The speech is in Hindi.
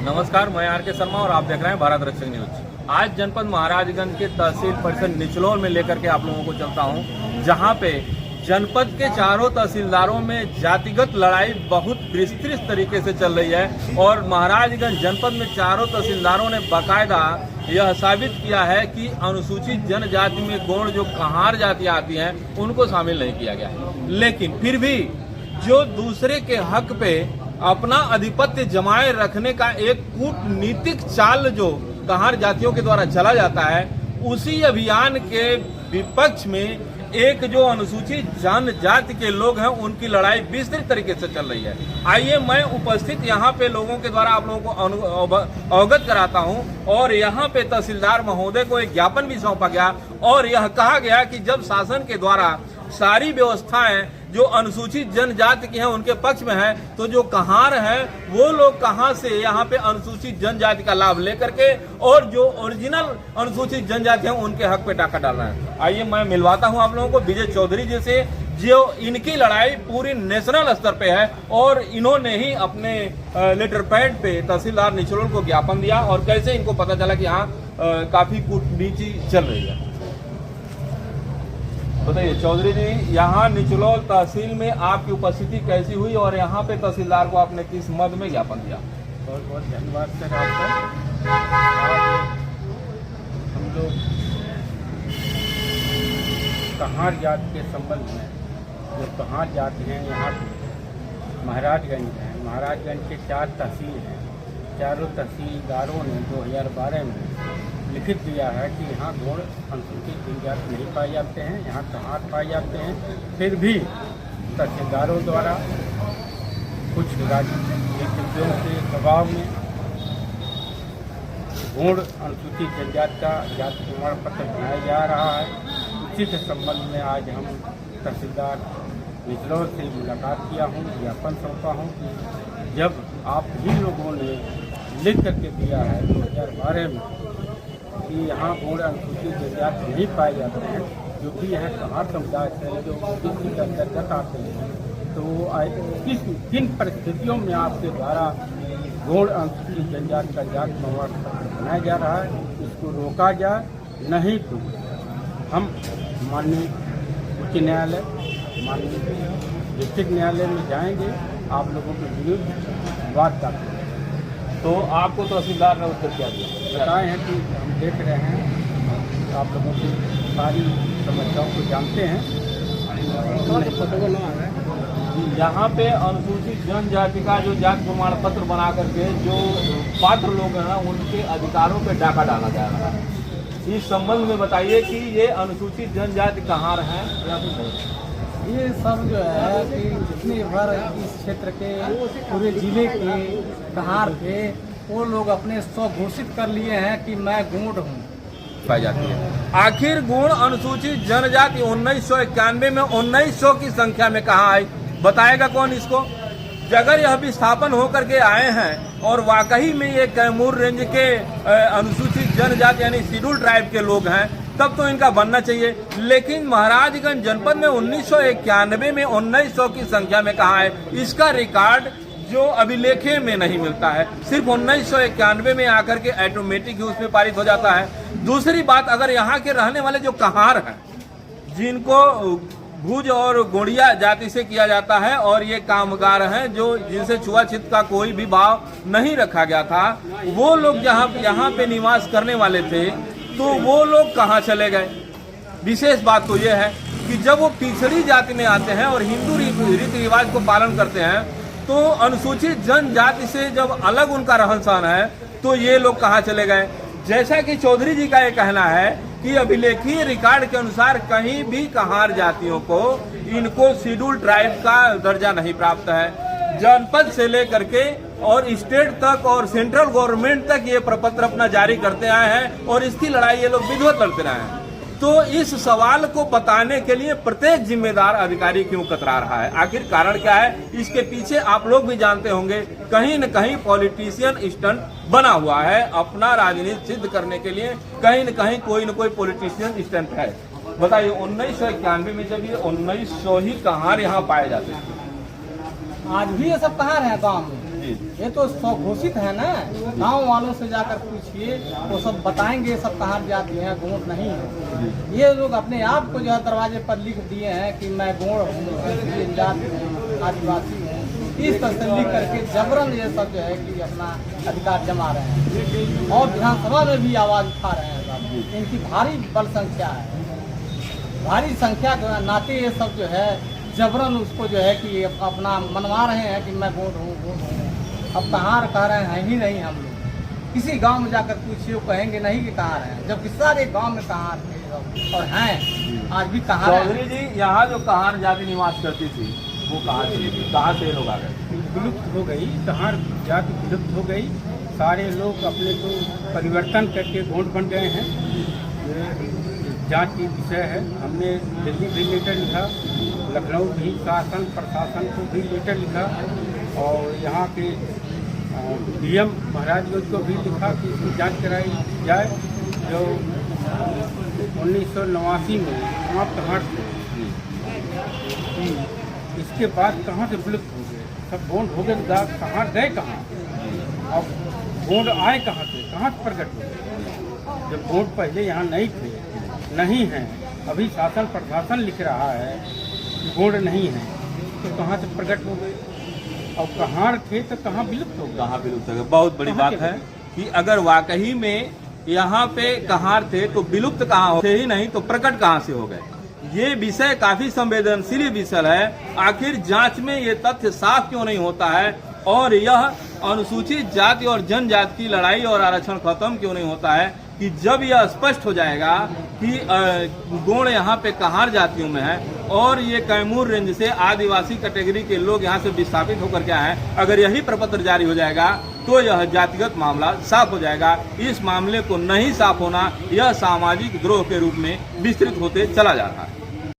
नमस्कार, मैं आर के शर्मा और आप देख रहे हैं भारत रक्षक न्यूज। आज जनपद महाराजगंज के तहसील परिषद निचलोल में लेकर के आप लोगों को चलता हूं, जहां पे जनपद के चारों तहसीलदारों में जातिगत लड़ाई बहुत विस्तृत तरीके से चल रही है और महाराजगंज जनपद में चारों तहसीलदारों ने बाकायदा यह साबित किया है कि अनुसूचित जनजाति में गौड़ जो कहार जातियां आती हैं उनको शामिल नहीं किया गया है। लेकिन फिर भी जो दूसरे के हक पे अपना आधिपत्य जमाए रखने का एक कूटनीतिक चाल जो कहार जातियों के द्वारा चला जाता है, उसी अभियान के विपक्ष में एक जो अनुसूचित जनजाति के लोग हैं उनकी लड़ाई विस्तृत तरीके से चल रही है। आइए मैं उपस्थित यहाँ पे लोगों के द्वारा आप लोगों को अवगत कराता हूँ। और यहाँ पे तहसीलदार महोदय को एक ज्ञापन भी सौंपा गया और यह कहा गया कि जब शासन के द्वारा सारी व्यवस्थाएं जो अनुसूचित जनजाति की हैं उनके पक्ष में है, तो जो कहार है वो लोग कहां से यहाँ पे अनुसूचित जनजाति का लाभ लेकर के और जो ओरिजिनल अनुसूचित जनजाति हैं उनके हक पे डाका डाल रहे हैं। आइए मैं मिलवाता हूं आप लोगों को विजय चौधरी जी से, जो इनकी लड़ाई पूरी नेशनल स्तर पे है और इन्होंने ही अपने लेटर पैड पे तहसीलदार निचलोल को ज्ञापन दिया और कैसे इनको पता चला कि यहाँ काफी कूटनीति चल रही है। बताइए चौधरी जी, यहाँ निचलोल तहसील में आपकी उपस्थिति कैसी हुई और यहाँ पे तहसीलदार को आपने किस मद में ज्ञापन दिया? बहुत बहुत धन्यवाद सर आपका। आज हम लोग कहार जाति के संबंध में, जो कहार जाति हैं यहाँ महाराजगंज है, महाराजगंज के 4 तहसील हैं। चारों तहसीलदारों ने 2012 में लिखित दिया है कि यहाँ गौड़ अनुसूचित जनजाति नहीं पाए जाते हैं, यहाँ कहार पाए जाते हैं। फिर भी तहसीलदारों द्वारा कुछ राजनीतिज्ञों के दबाव में गौड़ अनुसूचित जनजाति का जाति प्रमाण पत्र बनाया जा रहा है। उसी के संबंध में आज हम तहसीलदार निचलोल से मुलाकात किया हूँ, ज्ञापन सौंपा हूँ कि जब आप ही लोगों ने लिख करके दिया है 2012 में कि यहाँ गौड़ अनुसूचित जनजाति नहीं पाए जाते हैं, जो कि यहाँ कहार समुदाय से जो किसी के अंतर्गत आते हैं, तो किन परिस्थितियों में आपके द्वारा गौड़ अनुसूचित जनजाति का जाति प्रमाण पत्र बनाया जा रहा है, इसको रोका जाए। नहीं तो हम माननीय उच्च न्यायालय, माननीय डिस्ट्रिक्ट न्यायालय में जाएंगे, आप लोगों के विरुद्ध वाद करते हैं। तो आपको तहसीलदार ने उत्तर क्या दिया? बताए हैं कि हम देख रहे हैं, आप लोगों की सारी समस्याओं को जानते हैं। यहाँ पे अनुसूचित जनजाति का जो जाति प्रमाण पत्र बना करके जो पात्र लोग हैं उनके अधिकारों पे डाका डाला जा रहा है। इस संबंध में बताइए कि ये अनुसूचित जनजाति कहाँ हैं या फिर नहीं? ये सब जो है कि जितने भर इस क्षेत्र के पूरे जिले के कहार थे वो लोग अपने स्व घोषित कर लिए हैं कि मैं गौड़ हूँ पाई जाती है। आखिर गौड़ अनुसूचित जनजाति 1991 में 1900 की संख्या में कहाँ आई? बताएगा कौन इसको? अगर यह विस्थापन होकर के आए हैं और वाकई में ये कैमूर रेंज के अनुसूचित जनजाति यानी शेड्यूल ट्राइब के लोग हैं, तब तो इनका बनना चाहिए। लेकिन महाराजगंज जनपद में 1991 में 1900 की संख्या में कहा है, इसका रिकॉर्ड जो अभिलेखे में नहीं मिलता है। सिर्फ 1991 में आकर के ऑटोमेटिक उसमें पारित हो जाता है। दूसरी बात, अगर यहाँ के रहने वाले जो कहार हैं जिनको भूज और गोड़िया जाति से किया जाता है और ये कामगार हैं जो जिनसे छुआछूत का कोई भी भाव नहीं रखा गया था, वो लोग जहाँ यहाँ पे निवास करने वाले थे, तो वो लोग कहाँ चले गए? विशेष बात तो ये है कि जब वो पिछड़ी जाति में आते हैं और हिंदू रीति रिवाज को पालन करते हैं, तो अनुसूचित जनजाति से जब अलग उनका रहन सहन है तो ये लोग कहाँ चले गए? जैसा कि चौधरी जी का ये कहना है कि अभिलेखीय रिकॉर्ड के अनुसार कहीं भी कहार जातियों को इनको शेड्यूल ट्राइब का दर्जा नहीं प्राप्त है। जनपद से लेकर के और स्टेट तक और सेंट्रल गवर्नमेंट तक ये प्रपत्र अपना जारी करते आए हैं और इसकी लड़ाई ये लोग विधिवत लड़ते रहे हैं। तो इस सवाल को बताने के लिए प्रत्येक जिम्मेदार अधिकारी क्यों कतरा रहा है? आखिर कारण क्या है? इसके पीछे आप लोग भी जानते होंगे, कहीं न कहीं पॉलिटिशियन स्टंट बना हुआ है। अपना राजनीति सिद्ध करने के लिए कहीं न कहीं कोई न कोई पॉलिटिशियन स्टंट है। बताइए 1991 में जब ये 1900 ही कहार यहाँ पाए जाते हैं, आज भी ये सब कहाँ रहे गाँव में? जी। ये तो स्वघोषित है ना, गांव वालों से जाकर पूछिए, वो सब बताएंगे सब कहाँ जाति हैं, गोंड नहीं है। ये लोग अपने आप को जो है दरवाजे पर लिख दिए हैं कि मैं गोंड हूँ, जाति हूँ, आदिवासी हूँ, इस तरह से लिख करके जबरन ये सब जो है कि अपना अधिकार जमा रहे हैं और विधानसभा में भी आवाज उठा रहे हैं सब। इनकी भारी बल संख्या है, भारी संख्या के नाते ये सब जो है जबरन उसको जो है कि अपना मनवा रहे हैं कि मैं गोंड हूँ, गोंड हूँ। अब कहाँ कह रहे हैं ही नहीं हम लोग। किसी गांव में जाकर पूछिए, वो कहेंगे नहीं कि कहाँ रहे हैं, जबकि सारे गांव में कहाँ थे और हैं आज भी कहाँ रहे हैं। चौधरी जी, यहाँ जो कहार जाति निवास करती थी वो कहाँ चली गई, कहाँ से लोग आ गए? विलुप्त हो गई, कहार जाति विलुप्त हो गई। सारे लोग अपने को परिवर्तन करके गोंड बन गए हैं। ये जांच की विषय है। हमने दिल्ली भी लेटर लिखा, लखनऊ भी शासन प्रशासन को भी लेटर लिखा और यहाँ के डीएम महाराज को भी लिखा कि इसकी जांच कराई जाए। जो 1989 में समाप्त हाट थे, इसके बाद कहाँ से विलुप्त हो गए, सब गोंड हो गए, कहाँ गए, कहाँ अब गोंड आए कहाँ से, कहाँ से प्रकट हुए? जब गोंड पहले यहाँ नहीं थे, नहीं हैं, अभी शासन प्रशासन लिख रहा है कि गोंड नहीं है, तो कहाँ से प्रकट हो गए? और कहाँ थे तो कहाँ विलुप्त हो गए? कहाँ विलुप्त हो गए? बहुत बड़ी बात है कि अगर वाकई में यहाँ पे कहार थे तो विलुप्त कहाँ होते ही नहीं तो प्रकट कहाँ से हो गए? ये विषय काफी संवेदनशील विषय है। आखिर जांच में ये तथ्य साफ क्यों नहीं होता है और यह अनुसूचित जाति और जनजाति की लड़ाई और आरक्षण खत्म क्यों नहीं होता है कि जब यह स्पष्ट हो जाएगा कि गोंड यहाँ पे कहार जातियों में है और ये कैमूर रेंज से आदिवासी कैटेगरी के लोग यहाँ से विस्थापित होकर के आए हैं, अगर यही प्रपत्र जारी हो जाएगा तो यह जातिगत मामला साफ हो जाएगा। इस मामले को नहीं साफ होना यह सामाजिक द्रोह के रूप में विस्तृत होते चला जा रहा है।